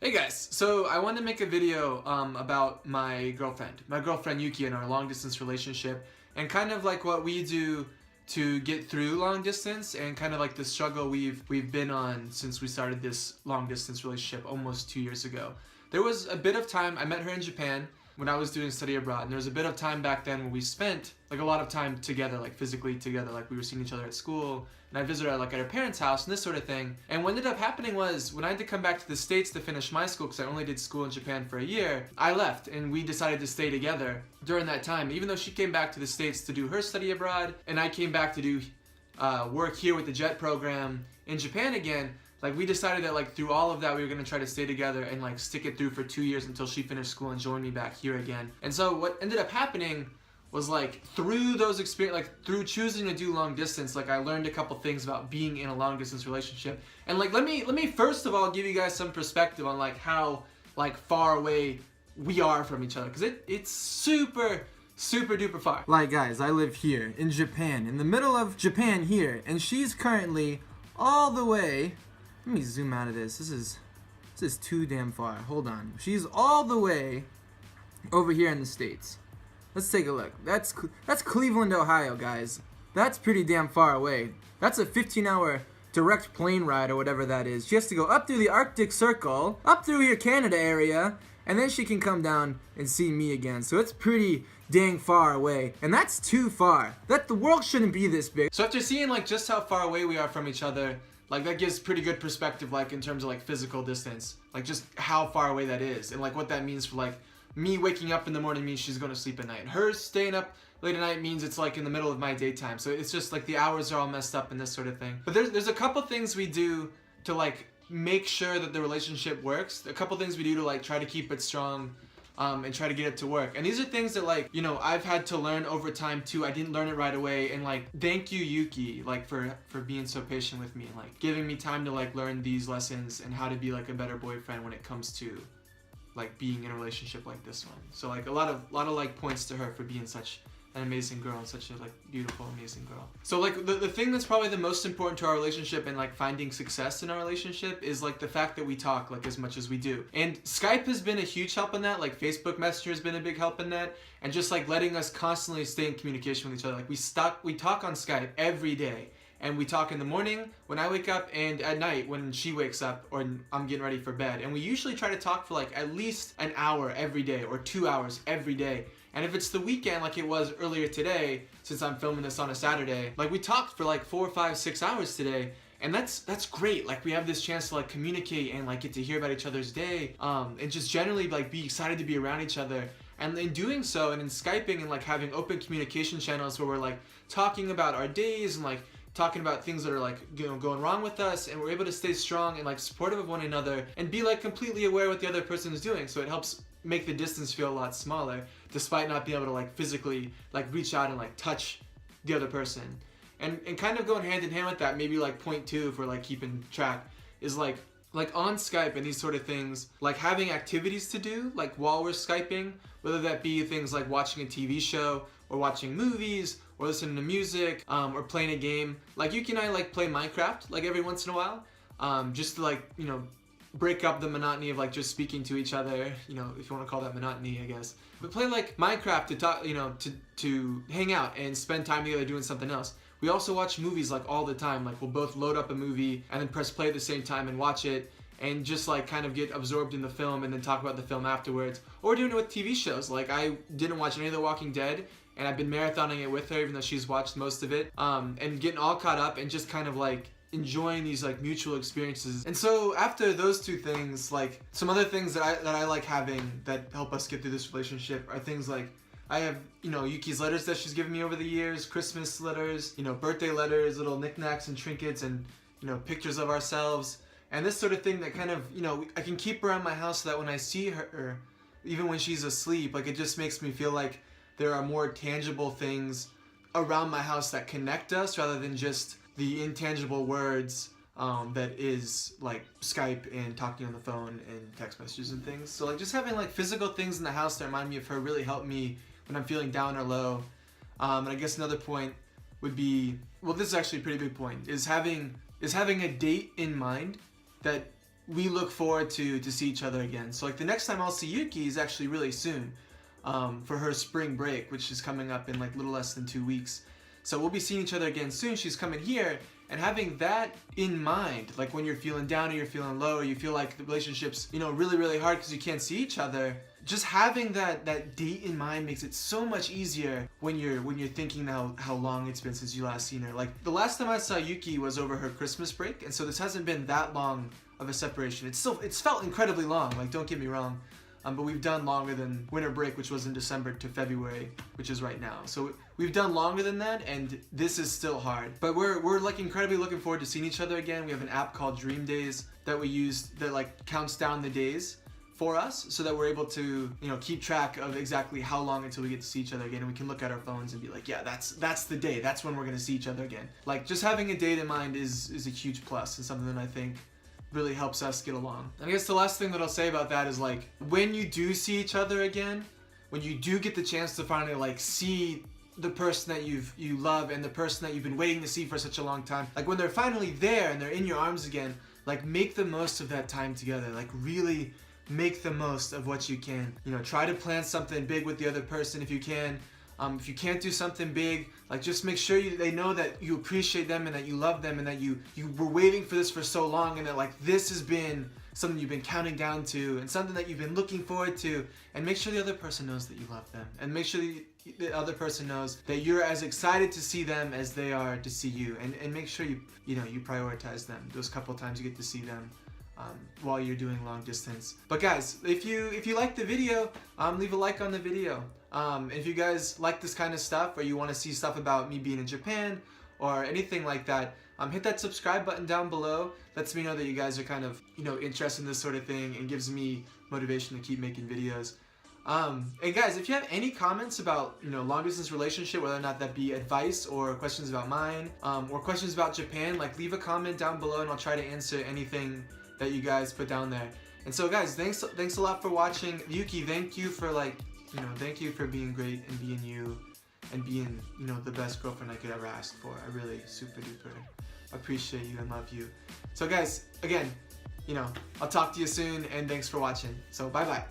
Hey guys, so I wanted to make a video about my girlfriend Yuki, and our long distance relationship, and kind of like what we do to get through long distance, and kind of like the struggle we've been on since we started this long distance relationship almost 2 years ago. There was a bit of time, I met her in Japan when I was doing study abroad, and there was a bit of time back then where we spent like a lot of time together, like physically together, like we were seeing each other at school, and I visited her like at her parents' house and this sort of thing. And what ended up happening was, when I had to come back to the States to finish my school, because I only did school in Japan for a year, I left and we decided to stay together during that time. Even though she came back to the States to do her study abroad, and I came back to do work here with the JET program in Japan again, like we decided that like through all of that we were going to try to stay together and like stick it through for 2 years until she finished school and joined me back here again. And so what ended up happening was, like, through those experiences, like through choosing to do long distance, like I learned a couple things about being in a long distance relationship. And like let me first of all give you guys some perspective on like how like far away we are from each other, because it's super duper far. Like guys, I live here in Japan, in the middle of Japan here, and she's currently all the way, let me zoom out of this. This is too damn far. Hold on. She's all the way over here in the States. Let's take a look. That's Cleveland, Ohio, guys. That's pretty damn far away. That's a 15-hour direct plane ride or whatever that is. She has to go up through the Arctic Circle, up through your Canada area, and then she can come down and see me again. So it's pretty dang far away, and that's too far. The world shouldn't be this big. So after seeing like just how far away we are from each other, like that gives pretty good perspective, like in terms of like physical distance, like just how far away that is, and like what that means for like me waking up in the morning means she's going to sleep at night, and her staying up late at night means it's like in the middle of my daytime. So it's just like the hours are all messed up and this sort of thing. But there's a couple things we do to like make sure that the relationship works. A couple things we do to like try to keep it strong and try to get it to work. And these are things that, like, you know, I've had to learn over time too. I didn't learn it right away, and like thank you Yuki, like for being so patient with me and like giving me time to like learn these lessons and how to be like a better boyfriend when it comes to like being in a relationship like this one. So like a lot of like points to her for being such an amazing girl and such a like beautiful, amazing girl. So like the thing that's probably the most important to our relationship and like finding success in our relationship is like the fact that we talk like as much as we do. And Skype has been a huge help in that. Like Facebook Messenger has been a big help in that, and just like letting us constantly stay in communication with each other. Like we talk on Skype every day. And we talk in the morning when I wake up, and at night when she wakes up or I'm getting ready for bed. And we usually try to talk for like at least an hour every day or 2 hours every day. And if it's the weekend like it was earlier today, since I'm filming this on a Saturday, like we talked for like 4, 5, 6 hours today. And that's great. Like we have this chance to like communicate and like get to hear about each other's day, and just generally like be excited to be around each other. And in doing so, and in Skyping and like having open communication channels where we're like talking about our days and like talking about things that are like, you know, going wrong with us, and we're able to stay strong and like supportive of one another and be like completely aware what the other person is doing. So it helps make the distance feel a lot smaller, despite not being able to like physically like reach out and like touch the other person. And kind of going hand in hand with that, maybe like point 2 if we're like keeping track, is like on Skype and these sort of things, like having activities to do like while we're Skyping, whether that be things like watching a TV show or watching movies or listening to music, or playing a game. Like Yuki and I like play Minecraft like every once in a while, just to like, you know, break up the monotony of like just speaking to each other, you know, if you want to call that monotony, I guess. But play like Minecraft to talk, you know, to hang out and spend time together doing something else. We also watch movies like all the time. Like we'll both load up a movie and then press play at the same time and watch it, and just like kind of get absorbed in the film and then talk about the film afterwards. Or doing it with TV shows. Like I didn't watch any of The Walking Dead, and I've been marathoning it with her even though she's watched most of it, and getting all caught up and just kind of like enjoying these like mutual experiences. And so after those two things, like some other things that I like having that help us get through this relationship are things like, I have, you know, Yuki's letters that she's given me over the years, Christmas letters, you know, birthday letters, little knickknacks and trinkets, and, you know, pictures of ourselves, and this sort of thing that kind of, you know, I can keep around my house so that when I see her, even when she's asleep, like it just makes me feel like there are more tangible things around my house that connect us rather than just the intangible words that is like Skype and talking on the phone and text messages and things. So like just having like physical things in the house that remind me of her really helped me when I'm feeling down or low. And I guess another point would be, well, this is actually a pretty big point, is having a date in mind that we look forward to see each other again. So like the next time I'll see Yuki is actually really soon, for her spring break, which is coming up in like little less than 2 weeks. So we'll be seeing each other again soon. She's coming here, and having that in mind, like when you're feeling down or you're feeling low or you feel like the relationship's, you know, really, really hard because you can't see each other, just having that date in mind makes it so much easier when you're thinking how long it's been since you last seen her. Like the last time I saw Yuki was over her Christmas break, and so this hasn't been that long of a separation. It's felt incredibly long, like don't get me wrong. But we've done longer than winter break, which was in December to February, which is right now. So we've done longer than that, and this is still hard. But we're like incredibly looking forward to seeing each other again. We have an app called Dream Days that we use that like counts down the days for us, so that we're able to, you know, keep track of exactly how long until we get to see each other again, and we can look at our phones and be like, yeah, that's the day. That's when we're gonna see each other again. Like just having a date in mind is a huge plus and something that I think really helps us get along. I guess the last thing that I'll say about that is like when you do see each other again, when you do get the chance to finally like see the person that you love and the person that you've been waiting to see for such a long time, like when they're finally there and they're in your arms again, like make the most of that time together. Like really make the most of what you can. You know, try to plan something big with the other person if you can. If you can't do something big, like just make sure they know that you appreciate them and that you love them and that you were waiting for this for so long, and that like this has been something you've been counting down to and something that you've been looking forward to. And make sure the other person knows that you love them, and make sure the other person knows that you're as excited to see them as they are to see you. And make sure you prioritize them those couple times you get to see them while you're doing long distance. But guys, if you like the video, leave a like on the video. If you guys like this kind of stuff, or you want to see stuff about me being in Japan or anything like that, hit that subscribe button down below. Lets me know that you guys are kind of, you know, interested in this sort of thing, and gives me motivation to keep making videos. And guys, if you have any comments about, you know, long distance relationship, whether or not that be advice or questions about mine, or questions about Japan, like leave a comment down below and I'll try to answer anything that you guys put down there. And so guys, thanks a lot for watching. Yuki, thank you for thank you for being great and being you and being, you know, the best girlfriend I could ever ask for. I really super duper appreciate you and love you. So guys, again, you know, I'll talk to you soon, and thanks for watching. So bye bye.